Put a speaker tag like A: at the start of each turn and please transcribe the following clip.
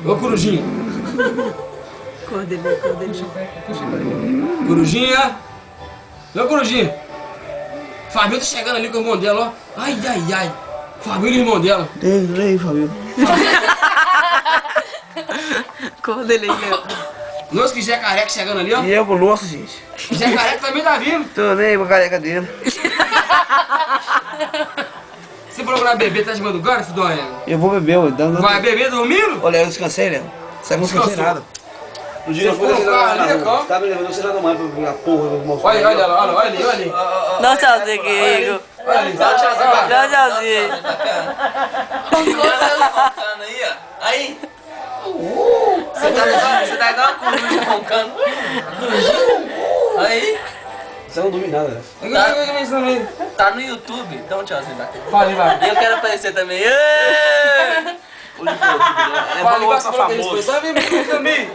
A: Ô, corujinha.
B: Cordelinha.
A: Corujinha. Ô, corujinha. Fabio tá chegando ali com o irmão dela, ó. Ai. Fabio e o irmão dela.
C: Ei, Fabio.
B: Cordelinha.
A: Nossa, que Zé Careca chegando ali, ó.
C: E eu com o nosso, gente.
A: Zé Careca também tá vindo.
C: Tô nem aí pra careca dele.
A: Você falou pra beber, tá de madrugada, filho do Léo?
C: Eu vou beber, ué.
A: Vai beber dormindo?
C: Olha, eu descansei, Léo. Você não descansei nada. No dia
A: Você ficou no carro ali, ó.
C: Tá me levando, não sei nada mais pra ver a porra do moço.
A: Olha ali.
B: Dá um tchauzinho, Guigo.
A: Olha ali.
B: Dá um tchauzinho.
D: Aí, ó. Aí. Você tá igual a coruja roncando. Aí.
C: Você não dorme nada, né?
D: Tá no YouTube. Dá um tchauzinho, Matheus.
A: Vai.
D: E eu quero aparecer também.
A: Fala, igual você falou que eles foi. Sabe, também.